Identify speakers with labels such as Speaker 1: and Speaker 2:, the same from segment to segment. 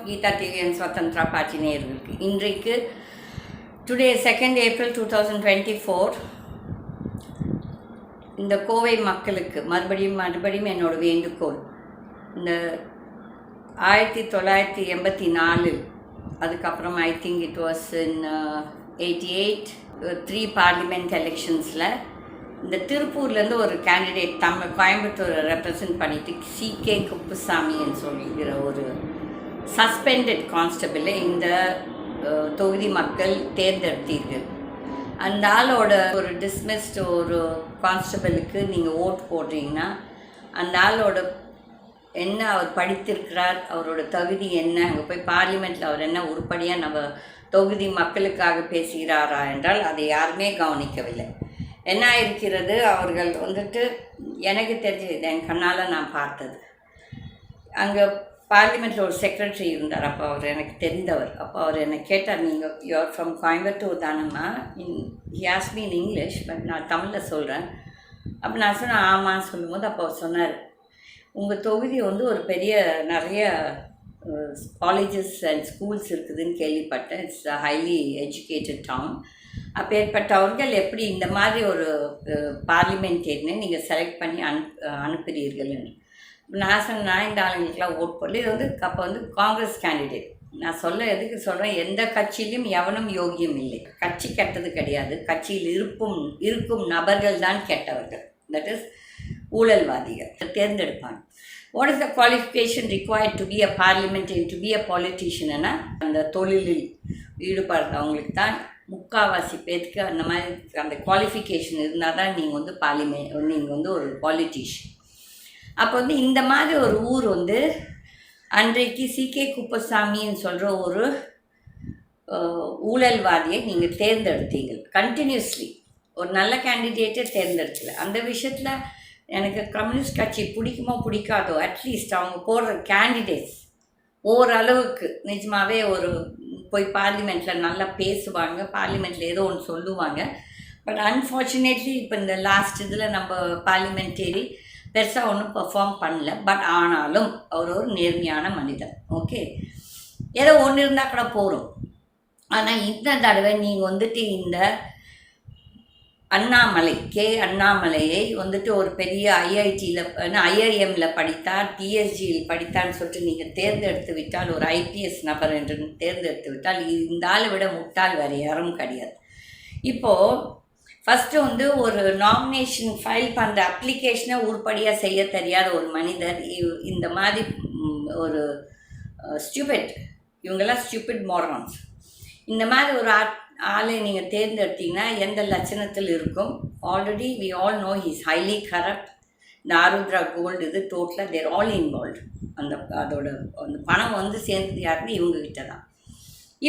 Speaker 1: Geetha TV and ஸ்வதந்திரா party நேயர்களுக்கு இன்றைக்கு today 2nd April 2024 இந்த கோவை மக்களுக்கு மறுபடியும் என்னோடய வேண்டுகோள். இந்த 1984 அதுக்கப்புறம் I think it was in 88 3 parliament எலெக்ஷன்ஸில் இந்த திருப்பூர்லேருந்து ஒரு கேண்டிடேட் கோயம்புத்தூரை ரெப்ரசன்ட் பண்ணிவிட்டு CK குப்புசாமின்னு சொல்லிக்கிற ஒரு சஸ்பெண்டட் கான்ஸ்டபிளை இந்த தொகுதி மக்கள் தேர்ந்தெடுத்தீர்கள். அந்த ஆளோட ஒரு டிஸ்மிஸ்டு ஒரு கான்ஸ்டபிளுக்கு நீங்கள் ஓட் போடுறீங்கன்னா அந்த ஆளோட என்ன அவர் படித்திருக்கிறார், அவரோட தகுதி என்ன, அங்கே போய் பார்லிமெண்ட்டில் அவர் என்ன உருப்படியாக நம்ம தொகுதி மக்களுக்காக பேசுகிறாரா என்றால் அதை யாருமே கவனிக்கவில்லை. என்ன இருக்கிறது, அவர்கள் எனக்கு தெரிஞ்சது என் கண்ணால் நான் பார்த்தது, அங்கே பார்லிமெண்ட்டில் ஒரு செக்ரட்டரி இருந்தார். அப்போ அவர் எனக்கு தெரிந்தவர். அப்போ அவர் என்னை கேட்டார், நீங்கள் யூஆர் ஃப்ரம் கோயம்புத்தூர் தானம்மா? He asked me in English, but நான் தமிழில் சொல்கிறேன். அப்போ நான் சொன்னேன் ஆமான்னு சொல்லும்போது அப்போ அவர் சொன்னார், உங்கள் தொகுதி ஒரு பெரிய நிறைய காலேஜஸ் அண்ட் ஸ்கூல்ஸ் இருக்குதுன்னு கேள்விப்பட்டேன். It's a highly educated town. அப்பேற்பட்டவர்கள் எப்படி இந்த மாதிரி ஒரு பார்லிமெண்டேரியனை நீங்கள் செலக்ட் பண்ணி அனுப்புகிறீர்கள் என்று நான் சொன்னேன். இந்த ஆளுங்களுக்கெல்லாம் ஓட் போடல. இது அப்போ காங்கிரஸ் கேண்டிடேட். நான் எதுக்கு சொல்கிறேன், எந்த கட்சியிலும் எவனும் யோகியம் இல்லை. கட்சி கெட்டது கிடையாது, கட்சியில் இருக்கும் நபர்கள் தான் கெட்டவர்கள். தட் இஸ் ஊழல்வாதிகள் தேர்ந்தெடுப்பாங்க. What is the qualification required to be a parliamentarian, to be a பாலிட்டிஷியன்னா அந்த தொழிலில் ஈடுபடுறவங்களுக்கு தான் முக்கால்வாசி பேருக்கு அந்த மாதிரி அந்த குவாலிஃபிகேஷன் இருந்தால் தான் நீங்கள் நீங்கள் ஒரு பாலிட்டிஷியன். அப்போ இந்த மாதிரி ஒரு ஊர் அன்றைக்கு CK குப்புசாமின்னு சொல்கிற ஒரு ஊழல்வாதியை நீங்கள் தேர்ந்தெடுத்தீங்க. கண்டினியூஸ்லி ஒரு நல்ல கேண்டிடேட்டே தேர்ந்தெடுக்கல. அந்த விஷயத்தில் எனக்கு கம்யூனிஸ்ட் கட்சி பிடிக்குமோ பிடிக்காதோ, அட்லீஸ்ட் அவங்க போடுற கேண்டிடேட்ஸ் ஓரளவுக்கு நிஜமாகவே போய் பார்லிமெண்ட்டில் நல்லா பேசுவாங்க, பார்லிமெண்ட்டில் ஏதோ ஒன்று சொல்லுவாங்க. பட் அன்ஃபார்ச்சுனேட்லி இப்போ இந்த லாஸ்ட் இதில் நம்ம பார்லிமெண்டேரி பெருசாக ஒன்றும் பெர்ஃபார்ம் பண்ணல. பட் ஆனாலும் அவர் ஒரு நேர்மையான மனிதன். ஓகே, ஏதோ ஒன்று இருந்தால் கூட போகிறோம். ஆனால் இந்த தடவை நீங்கள் இந்த அண்ணாமலை அண்ணாமலையை ஒரு பெரிய IIMல படித்தார், TSGயில் படித்தான்னு சொல்லிட்டு நீங்கள் தேர்ந்தெடுத்து விட்டால், ஒரு IPS நபர் என்று தேர்ந்தெடுத்து விட்டால் இந்த ஆளை விட முட்டாள் வேறு யாரும் கிடையாது. இப்போது ஃபஸ்ட்டு ஒரு நாமினேஷன் ஃபைல் பண்ணுற அப்ளிகேஷனை உருப்படியாக செய்ய தெரியாத ஒரு மனிதர் இந்த மாதிரி ஒரு ஸ்டூபிட், இவங்கெல்லாம் ஸ்டூபிட் மோரன்ஸ், இந்த மாதிரி ஒரு ஆளை நீங்கள் தேர்ந்தெடுத்தீங்கன்னா எந்த லட்சணத்தில் இருக்கும்? Already we all know he is highly corrupt. இந்த ஆருத்ரா கோல்டு இது டோட்டலாக தேர் ஆல் இன்வால்வ்டு. அதோட அந்த பணம் சேர்ந்தது யாருன்னு இவங்ககிட்ட தான்.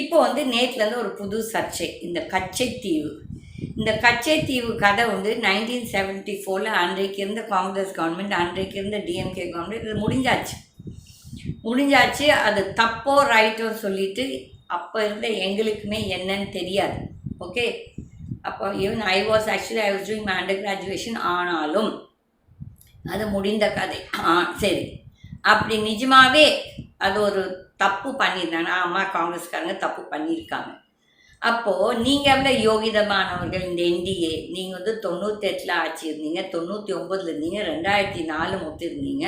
Speaker 1: இப்போ நேற்றுலேருந்து ஒரு புது சர்ச்சை, இந்த கச்சைத்தீவு. இந்த கச்சைத்தீவு கதை 1974 அன்றைக்கு இருந்த காங்கிரஸ் கவர்மெண்ட், அன்றைக்கு இருந்த DMK கவர்மெண்ட் இது முடிஞ்சாச்சு. அது தப்போ ரைட்டோ சொல்லிட்டு அப்போ இருந்த எங்களுக்குமே என்னன்னு தெரியாது. ஓகே, அப்போ even I was doing my under graduation. ஆனாலும் அது முடிந்த கதை. சரி, அப்படி நிஜமாகவே அது ஒரு தப்பு பண்ணியிருந்தாங்க. ஆமாம், காங்கிரஸ்காரங்க தப்பு பண்ணியிருக்காங்க. அப்போது நீங்கள் எவ்வளோ யோகிதமானவர்கள்? இந்த NDA நீங்கள் 98 ஆட்சி இருந்தீங்க, 99 இருந்தீங்க, 2004 இருந்தீங்க.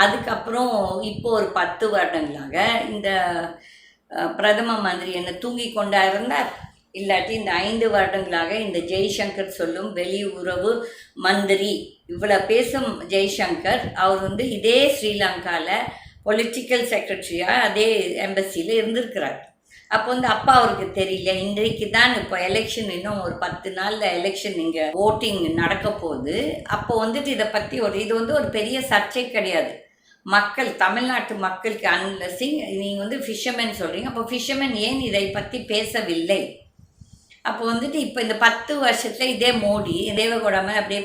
Speaker 1: அதுக்கப்புறம் இப்போ ஒரு 10 வருடங்களாக இந்த பிரதம மந்திரி என்ன தூங்கி கொண்டா இருந்தார்? இல்லாட்டி இந்த 5 வருடங்களாக இந்த ஜெய்சங்கர் சொல்லும் வெளியுறவு மந்திரி இவ்வளோ பேசும் ஜெய்சங்கர் அவர் இதே ஸ்ரீலங்காவில் பொலிட்டிக்கல் செக்ரட்டரியாக அதே எம்பசியில் இருந்திருக்கிறார். அப்போ அப்பா அவருக்கு தெரியல. இன்றைக்கு தான் இப்போ எலெக்ஷன், இன்னும் ஒரு 10 நாளில் எலெக்ஷன் இங்கே ஓட்டிங் நடக்க போகுது. அப்போ இதை பற்றி இது ஒரு பெரிய சர்ச்சை கிடையாது. மக்கள், தமிழ்நாட்டு மக்களுக்கு அன்லசிங் நீங்கள் ஃபிஷர்மேன் சொல்கிறீங்க. அப்போ ஃபிஷர்மேன் ஏன் இதை பற்றி பேசவில்லை? அப்போ இப்போ இந்த 10 வருஷத்தில் இதே மோடி தேவகோடாமல் அப்படியே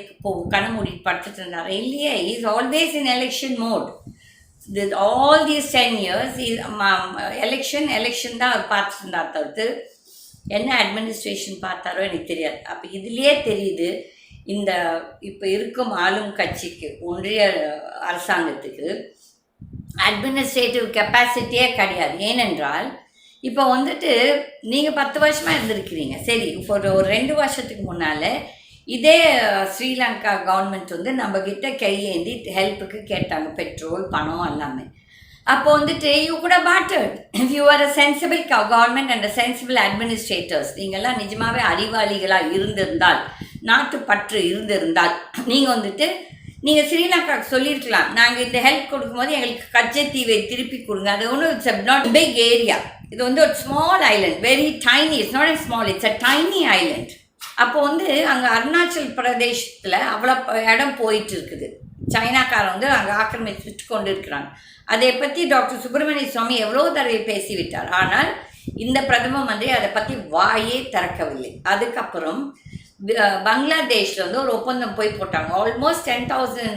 Speaker 1: கண்ணு மூடிட்டு படுத்துட்டு இருந்தார் இல்லையே. Is always in election mode. all these 10 years election தான் அவர் பார்த்துட்டு இருந்தார் தவிர்த்து என்ன அட்மினிஸ்ட்ரேஷன் பார்த்தாரோ எனக்கு தெரியாது. அப்போ இதுலேயே தெரியுது இந்த இப்போ இருக்கும் ஆளும் கட்சிக்கு, ஒன்றிய அரசாங்கத்துக்கு அட்மினிஸ்ட்ரேட்டிவ் கெப்பாசிட்டியே கிடையாது. ஏனென்றால் இப்போ வந்துட்டு நீங்கள் 10 வருஷமாக இருந்திருக்கிறீங்க. சரி, இப்போ ஒரு 2 வருஷத்துக்கு முன்னால் இதே ஸ்ரீலங்கா கவர்மெண்ட் வந்து நம்மக்கிட்ட கையேந்தி ஹெல்ப்புக்கு கேட்டாங்க, பெட்ரோல், பணம் எல்லாமே. அப்போ வந்துட்டு யூ கூட battered if you are a sensible government and a sensible administrators. நீங்கள்லாம் நிஜமாகவே அறிவாளிகளாக இருந்திருந்தால், நாட்டு பற்று இருந்திருந்தால், நீங்கள் வந்துட்டு நீங்கள் ஸ்ரீலங்காவுக்கு சொல்லியிருக்கலாம், நாங்கள் இந்த ஹெல்ப் கொடுக்கும்போது எங்களுக்கு கச்சத்தீவை திருப்பி கொடுங்க. அது ஒன்றும் இட்ஸ் நாட் பிக் ஏரியா. இது வந்து ஒரு small Island, very tiny. It's not a small, it's a tiny Island. அப்போ வந்து அங்கே அருணாச்சல் பிரதேசத்தில் அவ்வளோ இடம் போயிட்டு இருக்குது. சைனாக்காரன் வந்து அங்கே ஆக்கிரமித்து கொண்டு இருக்கிறாங்க. அதை பற்றி டாக்டர் சுப்பிரமணிய சுவாமி எவ்வளோ தடவை பேசிவிட்டார். ஆனால் இந்த பிரதம மந்திரி அதை பற்றி வாயே திறக்கவில்லை. அதுக்கப்புறம் பங்களாதேஷில் வந்து ஒரு ஒப்பந்தம் போய் போட்டாங்க. Almost 10,000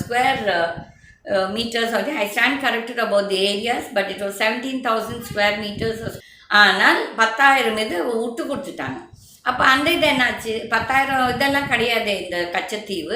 Speaker 1: square meters. I stand corrected about the areas, but it was 17,000 square meters. ஆனால் 10,000 இது விட்டு கொடுத்துட்டாங்க. அப்போ அந்த இது என்னாச்சு? 10,000 இதெல்லாம் கிடையாது இந்த கச்சத்தீவு.